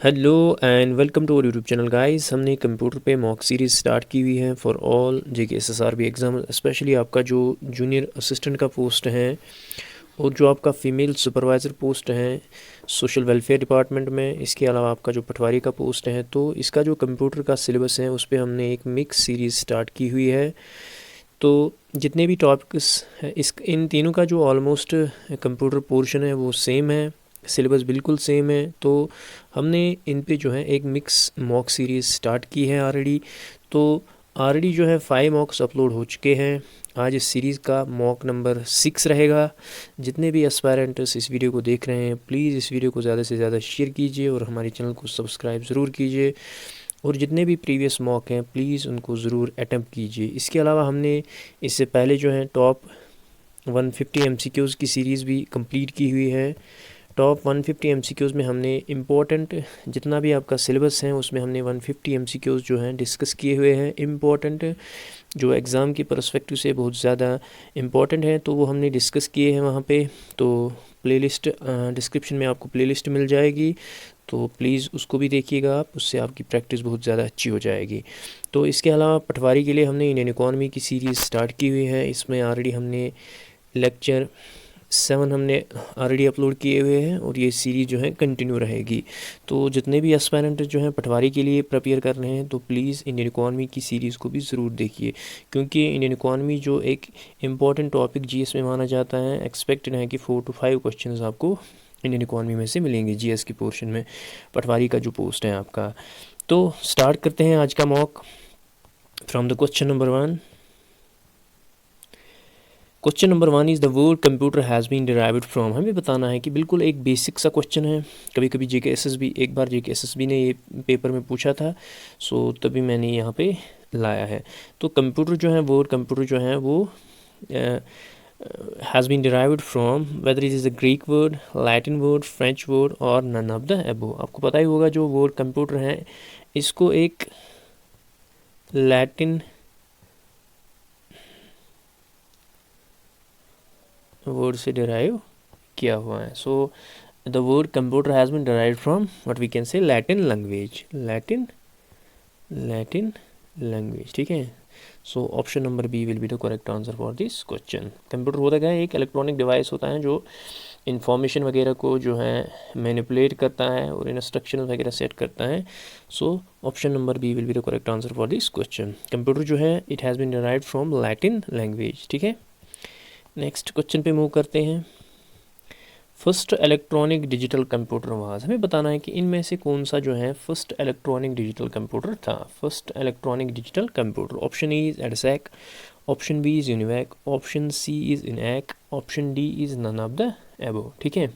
Hello and welcome to our YouTube channel guys. हमने computer पे mock series start की हुई है for all JK SSRB exam, specially आपका जो जूनियर असिस्टेंट का पोस्ट है और जो आपका फ़ीमेल सुपरवाइज़र पोस्ट है सोशल वेलफेयर डिपार्टमेंट में, इसके अलावा आपका जो पटवारी का पोस्ट है। तो इसका जो कंप्यूटर का सिलेबस है उस पर हमने एक मिक्स सीरीज़ स्टार्ट की हुई है। तो जितने भी टॉपिक्स हैं इन तीनों का जो ऑलमोस्ट कंप्यूटर पोर्शन है वो सेम है, सिलेबस बिल्कुल सेम है। तो हमने इन पे जो है एक मिक्स मॉक सीरीज़ स्टार्ट की है ऑलरेडी। तो ऑलरेडी जो है 5 मॉक्स अपलोड हो चुके हैं। आज इस सीरीज़ का मॉक नंबर 6 रहेगा। जितने भी एस्पायरेंट्स इस वीडियो को देख रहे हैं प्लीज़ इस वीडियो को ज़्यादा से ज़्यादा शेयर कीजिए और हमारे चैनल को सब्सक्राइब ज़रूर कीजिए, और जितने भी प्रीवियस मॉक हैं प्लीज़ उनको ज़रूर अटैम्प्ट कीजिए। इसके अलावा हमने इससे पहले जो है टॉप 150 एमसीक्यूज़ की सीरीज़ भी कंप्लीट की हुई है। टॉप 150 एमसीक्यूज़ में हमने इम्पोर्टेंट जितना भी आपका सिलेबस है उसमें हमने 150 एमसीक्यूज़ जो हैं डिस्कस किए हुए हैं, इम्पोर्टेंट जो एग्ज़ाम की पर्सपेक्टिव से बहुत ज़्यादा इम्पोर्टेंट है, तो वो हमने डिस्कस किए हैं वहाँ पे। तो प्लेलिस्ट डिस्क्रिप्शन में आपको प्लेलिस्ट मिल जाएगी, तो प्लीज़ उसको भी देखिएगा आप, उससे आपकी प्रैक्टिस बहुत ज़्यादा अच्छी हो जाएगी। तो इसके अलावा पटवारी के लिए हमने इंडियन इकॉनमी की सीरीज़ स्टार्ट की हुई है। इसमें ऑलरेडी हमने लेक्चर 7 हमने ऑलरेडी अपलोड किए हुए हैं और ये सीरीज़ जो है कंटिन्यू रहेगी। तो जितने भी एस्पायरेंट जो हैं पटवारी के लिए प्रिपेयर कर रहे हैं तो प्लीज़ इंडियन इकॉनमी की सीरीज़ को भी ज़रूर देखिए, क्योंकि इंडियन इकॉनमी जो एक इम्पॉर्टेंट टॉपिक जीएस में माना जाता है। एक्सपेक्टेड है कि 4 to 5 क्वेश्चंस आपको इंडियन इकॉनमी में से मिलेंगे जीएस के पोर्शन में, पटवारी का जो पोस्ट है आपका। तो स्टार्ट करते हैं आज का mock from the question number 1। Question number 1 is the word computer has been derived from. हमें बताना है कि बिल्कुल एक बेसिक सा क्वेश्चन है। कभी कभी जेकेएसएसबी, एक बार जेकेएसएसबी ने ये पेपर में पूछा था, सो तभी मैंने यहाँ पे लाया है। तो कंप्यूटर जो है, वर्ड कंप्यूटर जो है वो has been derived from whether it is a Greek word, Latin word, French word और नन ऑफ द अबव। आपको पता ही होगा जो वर्ड कंप्यूटर है इसको एक लैटिन वर्ड से डिराइव किया हुआ है। So the word computer has been derived from what we can say Latin language, Latin language. ठीक है, so option number B will be the correct answer for this question. Computer होता क्या है? एक इलेक्ट्रॉनिक डिवाइस होता है जो information वगैरह को जो है मैनिपुलेट करता है और इंस्ट्रक्शन वगैरह सेट करता है। So option number B will be the correct answer for this question. Computer जो है it has been derived from Latin language. ठीक है, नेक्स्ट क्वेश्चन पे मूव करते हैं। First electronic digital computer was, हमें बताना है कि इनमें से कौन सा जो है फर्स्ट इलेक्ट्रॉनिक डिजिटल कंप्यूटर था। First electronic digital computer, option A is EDSAC, option B is UNIVAC, option C is ENIAC, option D is none of the above. ठीक है,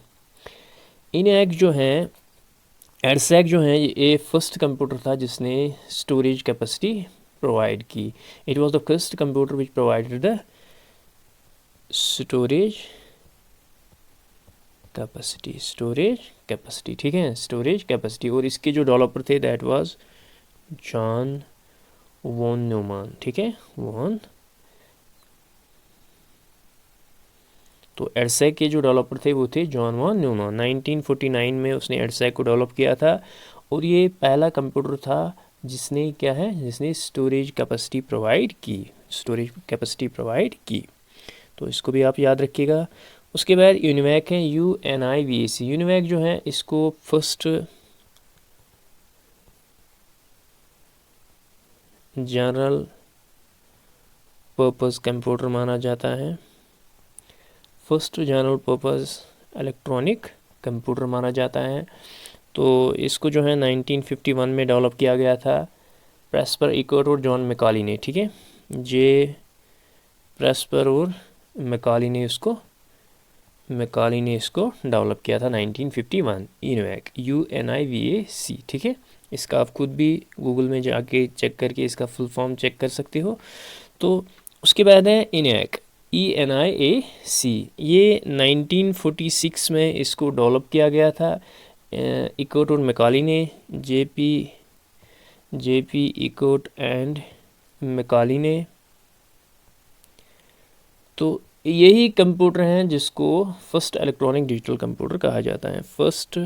इनैक जो है, एडसैक जो है ये फर्स्ट कंप्यूटर था जिसने स्टोरेज कैपेसिटी प्रोवाइड की। It was the first computer which provided the storage capacity. ठीक है, स्टोरेज कैपेसिटी। और इसके जो डेवलपर थे that was John von Neumann. ठीक है, वॉन। तो एडसैक के जो डेवलपर थे वो थे जॉन वॉन न्यूमैन। 1949 में उसने एडसैक को डेवलप किया था और ये पहला कंप्यूटर था जिसने क्या है, जिसने स्टोरेज कैपेसिटी प्रोवाइड की। तो इसको भी आप याद रखिएगा। उसके बाद यूनिवैक है, UNIVAC। यूनिवैक जो है इसको फर्स्ट जनरल पर्पस कंप्यूटर माना जाता है, first general purpose electronic computer माना जाता है। तो इसको जो है 1951 में डेवलप किया गया था प्रेस्पर इकर्ट और जॉन मैकाली ने। ठीक है, जे प्रेस्पर और मैकाली ने इसको डेवलप किया था 1951। UNIVAC, UNIVAC। ठीक है, इसका आप खुद भी गूगल में जाके चेक करके इसका फुल फॉर्म चेक कर सकते हो। तो उसके बाद है इनैक, ENIAC। ये 1946 में इसको डेवलप किया गया था इकर्ट और मैकाली ने, JP इकर्ट एंड मैकाली ने। तो यही कंप्यूटर हैं जिसको फर्स्ट इलेक्ट्रॉनिक डिजिटल कंप्यूटर कहा जाता है। फर्स्ट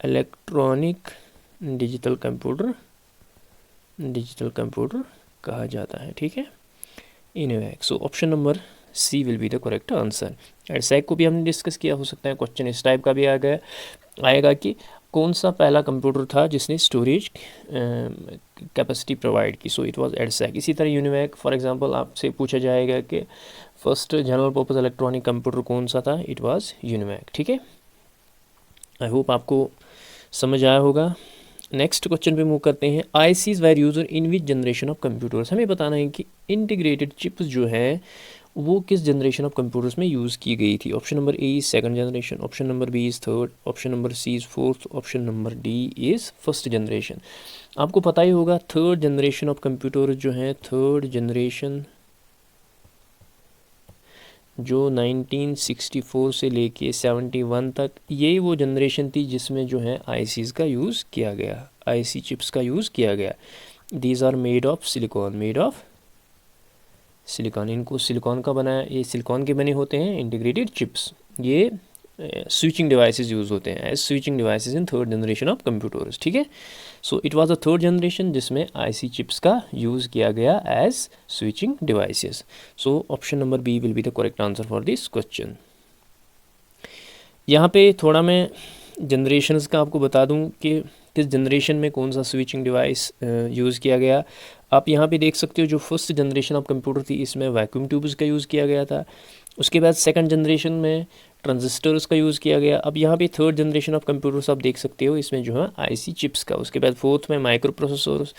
इलेक्ट्रॉनिक डिजिटल कंप्यूटर कहा जाता है, ठीक है, ENIAC। So option number C will be the correct answer. EDSAC को भी हमने डिस्कस किया, हो सकता है क्वेश्चन इस टाइप का भी आएगा कि कौन सा पहला कंप्यूटर था जिसने स्टोरेज कैपेसिटी प्रोवाइड की। सो इट वाज EDSAC। इसी तरह UNIVAC फॉर एग्जांपल आपसे पूछा जाएगा कि first general purpose electronic computer कौन सा था, इट वाज UNIVAC, ठीक है। आई होप आपको समझ आया होगा। नेक्स्ट क्वेश्चन पे मूव करते हैं। ICs were used in which generation of computers. हमें बताना है कि इंटीग्रेटेड चिप्स जो है वो किस जनरेशन ऑफ कंप्यूटर्स में यूज़ की गई थी। Option number A is second generation, option number B is third, option number C is fourth, option number D is first generation. आपको पता ही होगा थर्ड जनरेशन ऑफ कंप्यूटर जो है, थर्ड जनरेशन जो 1964 से लेके 71 तक, ये वो जनरेशन थी जिसमें जो है ICs का यूज़ किया गया, IC चिप्स का यूज़ किया गया। These are made of silicon, इनको सिलिकॉन का बनाया, ये सिलिकॉन के बने होते हैं इंटीग्रेटेड चिप्स। ये स्विचिंग डिवाइसेस यूज़ होते हैं as switching devices in third generation of computers, ठीक है। So it was the third generation जिसमें IC चिप्स का यूज़ किया गया as switching devices. So option number B will be the correct answer for this question. यहाँ पे थोड़ा मैं जनरेशन्स का आपको बता दूँ कि किस जनरेशन में कौन सा स्विचिंग डिवाइस यूज़ किया गया। आप यहाँ पे देख सकते हो जो फर्स्ट जनरेशन ऑफ कंप्यूटर थी इसमें वैक्यूम ट्यूब्स का यूज़ किया गया था। उसके बाद सेकंड जनरेशन में ट्रांजिस्टर्स का यूज़ किया गया। अब यहाँ पे थर्ड जनरेशन ऑफ कंप्यूटर्स आप देख सकते हो, इसमें जो है IC चिप्स का। उसके बाद फोर्थ में माइक्रो प्रोसेसर्स।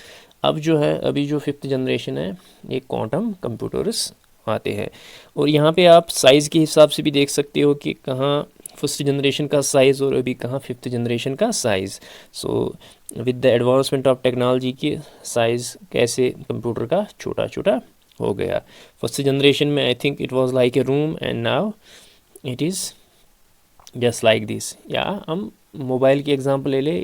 अब जो है अभी जो फिफ्थ जनरेशन है ये क्वांटम कंप्यूटर्स आते हैं। और यहाँ पे आप साइज़ के हिसाब से भी देख सकते हो कि कहाँ फर्स्ट जनरेशन का साइज़ और अभी कहाँ फिफ्थ जनरेशन का size. So with the advancement of technology की साइज़ कैसे कंप्यूटर का छोटा छोटा हो गया। फर्स्ट जनरेशन में I think it was like a room and now it is just like this. या हम मोबाइल की एग्जांपल ले ले,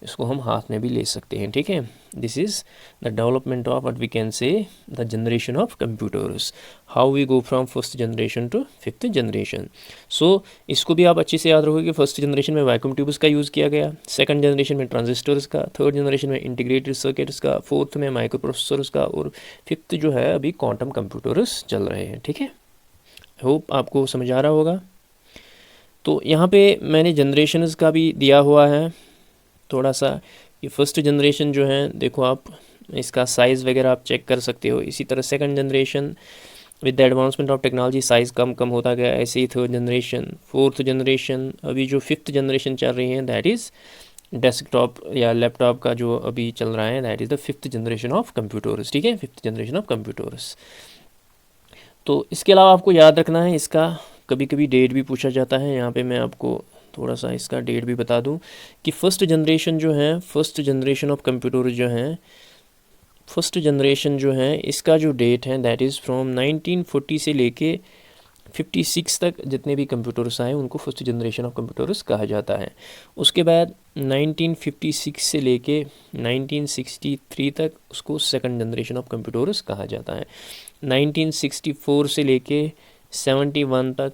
इसको हम हाथ में भी ले सकते हैं, ठीक है। This is the development of what we can say the generation of computers, how we go from first generation to fifth generation. So इसको भी आप अच्छे से याद रखोगे। फर्स्ट जनरेशन में वैक्यूम ट्यूब्स का यूज़ किया गया, सेकंड जनरेशन में ट्रांजिस्टर्स का, थर्ड जनरेशन में इंटीग्रेटेड सर्किट्स का, फोर्थ में माइक्रो प्रोसेसर्स का, और फिफ्थ जो है अभी क्वांटम कंप्यूटर्स चल रहे हैं, ठीक है। आई होप आपको समझ आ रहा होगा। तो यहाँ पे मैंने जनरेशन्स का भी दिया हुआ है थोड़ा सा। ये फर्स्ट जनरेशन जो है देखो आप इसका साइज़ वगैरह आप चेक कर सकते हो। इसी तरह second generation with the advancement of technology size कम कम होता गया। ऐसे ही थर्ड जनरेशन, फोर्थ जनरेशन, अभी जो फिफ्थ जनरेशन चल रही है दैट इज़ डेस्कटॉप या लैपटॉप का जो अभी चल रहा है that is the fifth generation of computers, ठीक है, फिफ्थ जनरेशन ऑफ कंप्यूटर्स। तो इसके अलावा आपको याद रखना है, इसका कभी कभी डेट भी पूछा जाता है। यहाँ पे मैं आपको थोड़ा सा इसका डेट भी बता दूँ कि फर्स्ट जनरेशन जो है, फर्स्ट जनरेशन ऑफ कंप्यूटर जो है, फर्स्ट जनरेशन जो है इसका जो डेट है दैट इज़ फ्रॉम 1940 से लेके 56 तक जितने भी कंप्यूटर्स आए उनको फर्स्ट जनरेशन ऑफ कंप्यूटर्स कहा जाता है। उसके बाद 1956 से लेके 1963 तक उसको सेकंड जनरेशन ऑफ कंप्यूटर्स कहा जाता है। 1964 से लेके 71 तक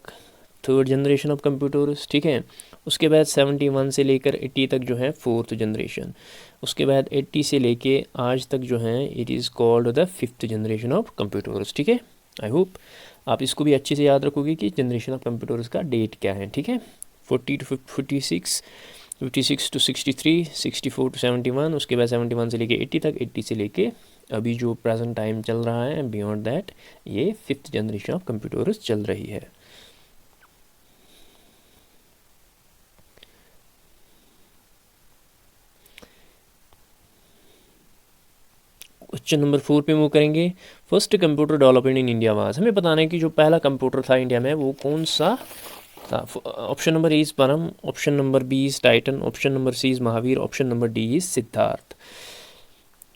थर्ड जनरेशन ऑफ कंप्यूटर्स, ठीक है। उसके बाद 71 से लेकर 80 तक जो है फोर्थ जनरेशन। उसके बाद 80 से लेके आज तक जो है it is called the fifth generation of computers, ठीक है। आई होप आप इसको भी अच्छे से याद रखोगे कि जनरेशन ऑफ कंप्यूटर्स का डेट क्या है, ठीक है। 40 to 46, 56 to 63, 64 to 71, उसके बाद 71 से लेके 80 तक, 80 से लेके अभी जो प्रेजेंट टाइम चल रहा है बियॉन्ड दैट ये फिफ्थ जनरेशन ऑफ कंप्यूटर्स चल रही है। क्वेश्चन नंबर 4 पे मूव करेंगे। First computer development in India was. हमें बताना है कि जो पहला कंप्यूटर था इंडिया में वो कौन सा था। Option number A is Param, option number B is Titan, option number C is Mahavir, option number D is Siddharth.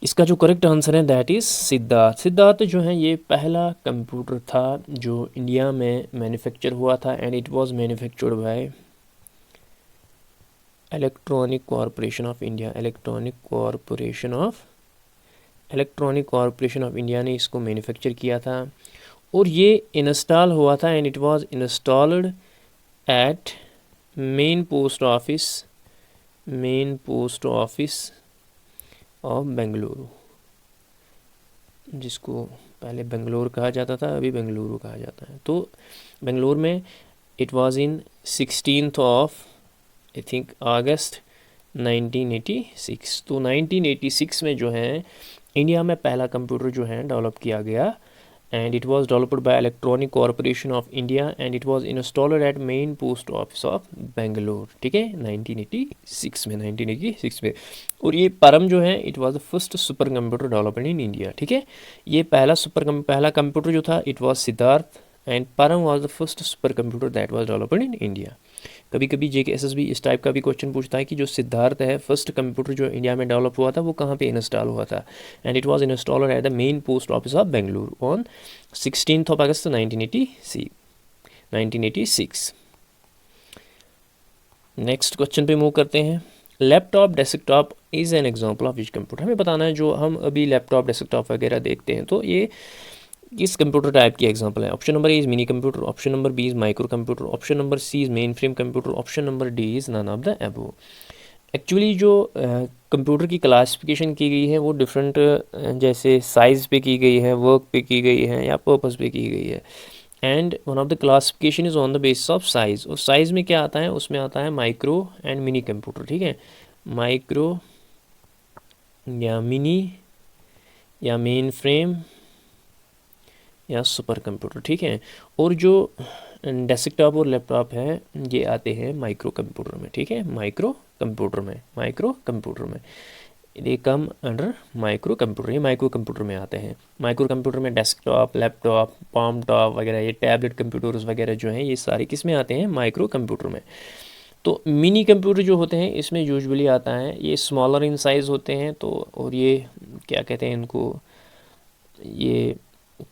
इसका जो करेक्ट आंसर है दैट इज़ सिद्धार्थ। सिद्धार्थ जो है ये पहला कंप्यूटर था जो इंडिया में मैन्युफैक्चर हुआ था and it was manufactured by electronic corporation of India. Electronic corporation of India ने इसको मैन्युफैक्चर किया था और ये इंस्टॉल हुआ था and it was installed eight main post office main post office of Bengaluru, जिसको पहले बेंगलोर कहा जाता था, अभी बेंगलुरु कहा जाता है। तो बेंगलोर में it was in 16th of I think August 1986। तो 1986 में जो है इंडिया में पहला कंप्यूटर जो है डेवलप किया गया, and it was developed by electronic corporation of India and it was installed eight main post office of Bangalore, ठीक है, 1986 में। और ये परम जो है it was the first super computer developed in India, ठीक है। ये पहला कंप्यूटर जो था इट वाज सिद्धार्थ, एंड परम was the first super computer that was developed in India. कभी कभी JKSSB इस टाइप का भी क्वेश्चन पूछता है कि जो सिद्धार्थ है फर्स्ट कंप्यूटर जो इंडिया में डेवलप हुआ था वो कहाँ पे इंस्टॉल हुआ था, and it was installed at the main post office of Bengaluru on 16th of August 1986। Next question पे मूव करते हैं। Laptop desktop is an example of which computer. हमें बताना है जो हम अभी लैपटॉप डेस्कटॉप वगैरह देखते हैं तो ये किस कंप्यूटर टाइप की एग्जांपल है। Option number A is mini computer, option number B is micro computer, option number C is mainframe computer, option number D is none of the above. Actually जो computer की classification की गई है वो different जैसे size पे की गई है, वर्क पे की गई है या पर्पस पे की गई है, and one of the classification is on the basis of size. और साइज़ में क्या आता है, उसमें आता है माइक्रो एंड मिनी कंप्यूटर, ठीक है, माइक्रो या मिनी या मेन फ्रेम या सुपर कंप्यूटर, ठीक है। और जो डेस्कटॉप और लैपटॉप है ये आते हैं माइक्रो कंप्यूटर में, ठीक है, माइक्रो कंप्यूटर में ये कम अंडर माइक्रो कंप्यूटर, ये माइक्रो कंप्यूटर में आते हैं। माइक्रो कंप्यूटर में डेस्कटॉप, लैपटॉप, पाम टॉप वगैरह, ये टैबलेट कंप्यूटर्स वगैरह जो हैं ये सारे किस में आते हैं, माइक्रो कंप्यूटर में। तो मिनी कंप्यूटर जो होते हैं इसमें यूजुअली आता है, ये स्मॉलर इन साइज़ होते हैं, तो और ये क्या कहते हैं इनको, ये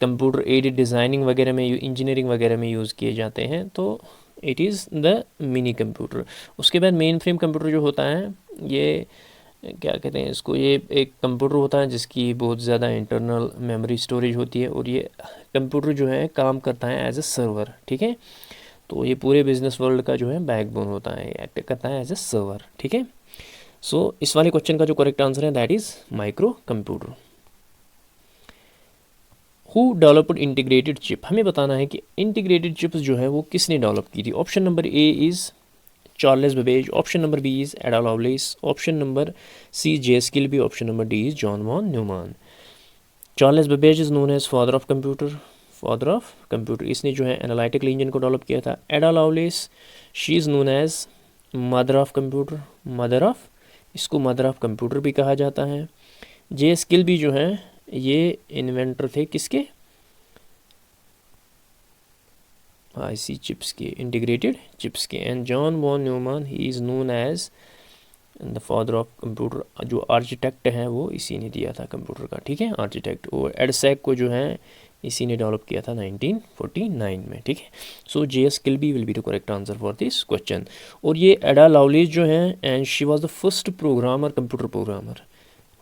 कंप्यूटर एडेड डिज़ाइनिंग वगैरह में, इंजीनियरिंग वगैरह में यूज़ किए जाते हैं, तो it is the mini computer. उसके बाद मेन फ्रेम कंप्यूटर जो होता है ये क्या कहते हैं इसको, ये एक कंप्यूटर होता है जिसकी बहुत ज़्यादा इंटरनल मेमोरी स्टोरेज होती है, और ये कंप्यूटर जो है काम करता है एज ए सर्वर, ठीक है। तो ये पूरे बिजनेस वर्ल्ड का जो है बैकबोन होता है, एक्ट करता है एज ए सर्वर, ठीक है। सो इस वाले क्वेश्चन का जो करेक्ट आंसर है that is micro computer. Who developed integrated chip, हमें बताना है कि इंटीग्रेटेड चिप्स जो है वो किसने डेवलप की थी। Option number A is Charles Babbage, option number B is Ada Lovelace, option number C J.S. Kilby, option number D is John von Neumann. Charles Babbage is known as father of computer, इसने जो है analytical engine को develop किया था। Ada Lovelace she is known as mother of computer, इसको mother of computer भी कहा जाता है। J.S. Kilby जो है ये इन्वेंटर थे किसके, IC चिप्स के, इंटीग्रेटेड चिप्स के। एंड जॉन वॉन न्यूमैन ही is known as the father of computer, जो आर्किटेक्ट हैं वो इसी ने दिया था कंप्यूटर का, ठीक है, आर्किटेक्ट। और एडसैक को जो है इसी ने डेवलप किया था 1949 में, ठीक है। सो J.S. Kilby will be the correct answer for this question. और ये एडा लवलेस जो है and she was the first computer programmer,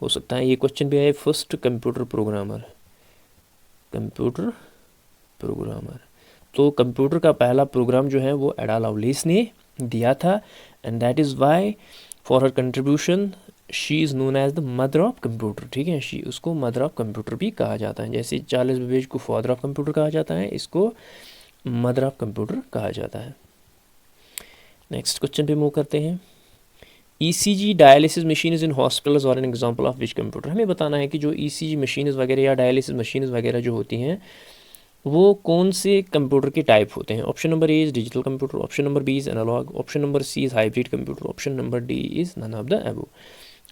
हो सकता है ये क्वेश्चन भी आए, फर्स्ट कंप्यूटर प्रोग्रामर। तो कंप्यूटर का पहला प्रोग्राम जो है वो एडा लवलेस ने दिया था, and that is why for her contribution she is known as the mother of computer, ठीक है। शी, उसको मदर ऑफ कंप्यूटर भी कहा जाता है, जैसे चार्ल्स बेबेज को फादर ऑफ कंप्यूटर कहा जाता है, इसको मदर ऑफ कंप्यूटर कहा जाता है। नेक्स्ट क्वेश्चन पे मूव करते हैं। ECG dialysis machine in hospitals और an example of which computer, हमें बताना है कि जो ECG मशीन वगैरह या डायलिसिस मशीन वगैरह जो होती हैं वो कौन से कंप्यूटर के टाइप होते हैं। Option number A is digital computer, option number B is analog, option number C is hybrid computer, option number D is none of the above.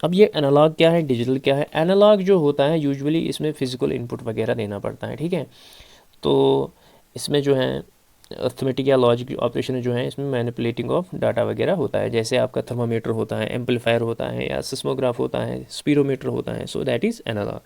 अब ये एनालॉग क्या है, डिजिटल क्या है। एनालॉग जो होता है यूजुअली इसमें फिजिकल इनपुट वगैरह देना पड़ता है, ठीक है। तो इसमें जो है अर्थमेटिक या लॉजिक ऑपरेशन जो है इसमें मैनिपुलेटिंग ऑफ डाटा वगैरह होता है, जैसे आपका थर्मामीटर होता है, एम्पलीफायर होता है, या सिस्मोग्राफ होता है, स्पीरोमीटर होता है। So that is analog.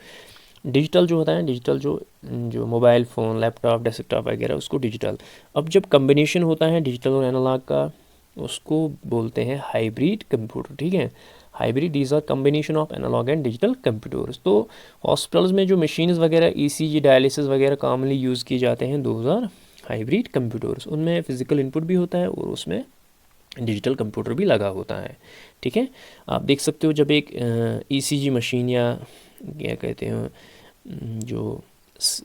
Digital जो होता है, डिजिटल जो मोबाइल फ़ोन, लैपटॉप, डेस्कटॉप वगैरह, उसको डिजिटल। अब जब कम्बिनेशन होता है डिजिटल और एनालॉग का उसको बोलते हैं हाइब्रिड कंप्यूटर, ठीक है। Hybrid, these are combination of analog and digital computers. तो हॉस्पिटल्स में जो मशीन्स वगैरह ECG डायलिसिस वगैरह कॉमनली यूज़ किए जाते हैं, दोज आर हाइब्रिड कंप्यूटर्स। उनमें फ़िज़िकल इनपुट भी होता है और उसमें डिजिटल कंप्यूटर भी लगा होता है, ठीक है। आप देख सकते हो जब एक ईसीजी मशीन या क्या कहते हैं जो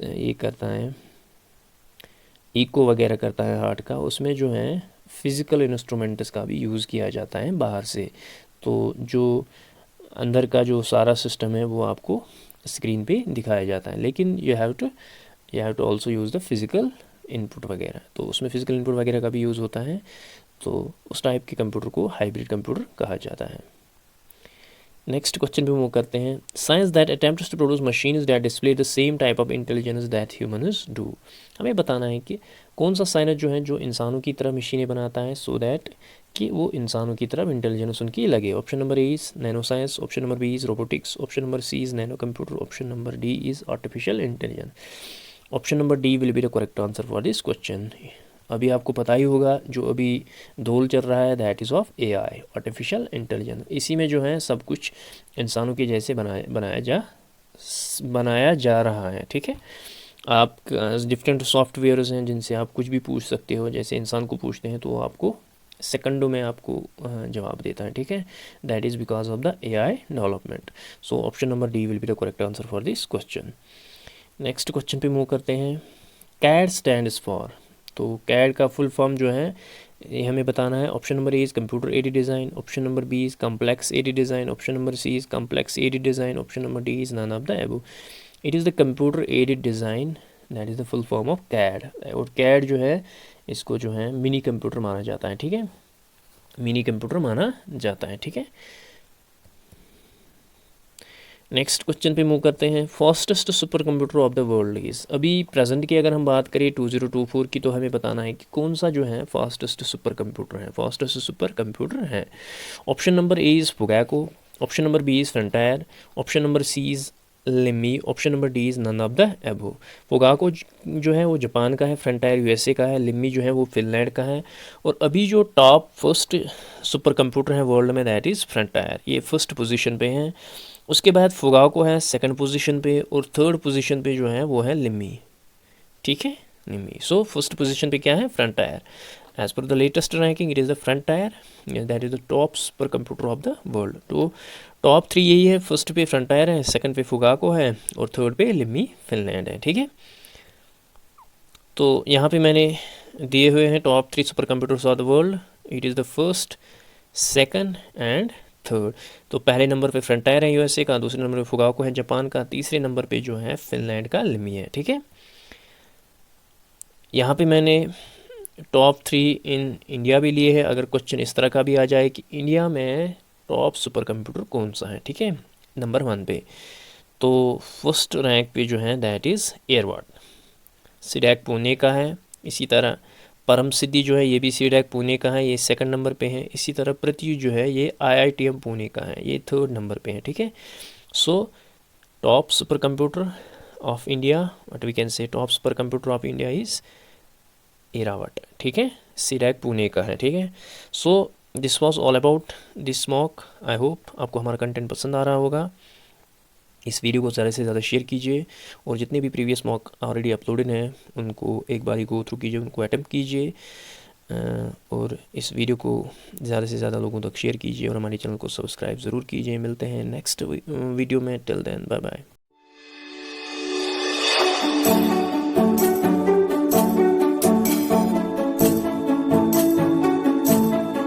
ये करता है, इको वगैरह करता है हार्ट का, उसमें जो है फिज़िकल इंस्ट्रूमेंट्स का भी यूज़ किया जाता है बाहर से। तो जो अंदर का जो सारा सिस्टम है वो आपको स्क्रीन पे दिखाया जाता है, लेकिन you have to also use the physical input वगैरह। तो उसमें फ़िज़िकल इनपुट वगैरह का भी यूज़ होता है। तो उस टाइप के कंप्यूटर को हाइब्रिड कंप्यूटर कहा जाता है। नेक्स्ट क्वेश्चन पे मूव करते हैं। Science that attempts to produce machines that display the same type of intelligence that humans do. हमें बताना है कि कौन सा साइंस जो है जो इंसानों की तरह मशीनें बनाता है, सो दैट कि वो इंसानों की तरफ इंटेलिजेंस उनकी लगे। Option number A is nano science, option number B is robotics, option number C is nano computer, option number D is artificial intelligence. Option number D will be the correct answer for this question. अभी आपको पता ही होगा जो अभी दौर चल रहा है that is of AI, artificial intelligence. इसी में जो है सब कुछ इंसानों के जैसे बनाया जा रहा है, ठीक है। आप डिफरेंट सॉफ्टवेयर्स हैं जिनसे आप कुछ भी पूछ सकते हो, जैसे इंसान को पूछते हैं तो वो आपको सेकंडों में आपको जवाब देता है, ठीक है। That is because of the AI development. So option number D will be the correct answer for this question. Next question पे मूव करते हैं। CAD stands for. तो कैड का फुल फॉर्म जो है ये हमें बताना है। Option number A is computer aided design, option number B is complex aided design, option number C is complex aided design, option number D is none of the above. It is the computer aided design, that is the full form of CAD. और CAD जो है इसको जो है mini computer माना जाता है, ठीक है, मिनी कंप्यूटर माना जाता है, ठीक है। नेक्स्ट क्वेश्चन पे मूव करते हैं। Fastest super computer of the world is. अभी प्रेजेंट की अगर हम बात करें 2024 की, तो हमें बताना है कि कौन सा जो है फास्टेस्ट सुपर कंप्यूटर है, फास्टेस्ट सुपर कंप्यूटर है। Option number A is Fugaku, option number B is Frontier, option number C is Lumi, option number D is none of the above. Fugaku जो है वो जापान का है, frontier USA का है, लिमी जो है वो फिनलैंड का है, और अभी जो टॉप फर्स्ट सुपर कंप्यूटर है वर्ल्ड में दैट इज़ फ्रंटायर, ये फर्स्ट पोजीशन पे हैं। उसके बाद फुगाको है सेकंड पोजीशन पे, और थर्ड पोजीशन पे जो है वो है लिमी, ठीक है, लिमी। सो फर्स्ट पोजीशन पे क्या है, Frontier. As per the latest ranking it is the Frontier, that is the top super computer of the world. तो टॉप 3 यही है, फर्स्ट पे फ्रंटायर है, सेकंड पे फुगाको है, और थर्ड पे लिमी फिनलैंड है, ठीक है। तो यहाँ पे मैंने दिए हुए हैं top 3 super computers of the world. It is the first, second and third. तो पहले नंबर पे फ्रंटायर है यूएसए का, दूसरे नंबर पे फुगाको है जापान का, तीसरे नंबर पे जो है फिनलैंड का लिमी है, ठीक है। यहाँ पे मैंने टॉप 3 इन इंडिया भी लिए हैं, अगर क्वेश्चन इस तरह का भी आ जाए कि इंडिया में टॉप सुपर कंप्यूटर कौन सा है, ठीक है, नंबर 1 पे, तो फर्स्ट रैंक पे जो है दैट इज़ एयरवाड, सीडैक पुणे का है। इसी तरह परम सिद्धि जो है ये भी सीडैक पुणे का है, ये सेकंड नंबर पे है। इसी तरह प्रत्युष जो है ये आईआईटीएम पुणे का है, ये थर्ड नंबर पे है, ठीक है। So top super computer of India, what we can say, top super computer of India is Airawat, ठीक है, सीडैक पुणे का है, ठीक है। So this was all about this mock. I hope आपको हमारा कंटेंट पसंद आ रहा होगा। इस वीडियो को ज़्यादा से ज़्यादा शेयर कीजिए, और जितने भी प्रीवियस मॉक ऑलरेडी अपलोडेड हैं उनको एक बार ही गो थ्रू कीजिए, उनको अटेम्प्ट कीजिए, और इस वीडियो को ज़्यादा से ज़्यादा लोगों तक शेयर कीजिए, और हमारे चैनल को सब्सक्राइब ज़रूर कीजिए। मिलते हैं नेक्स्ट वीडियो में, टिल देन बाय बाय।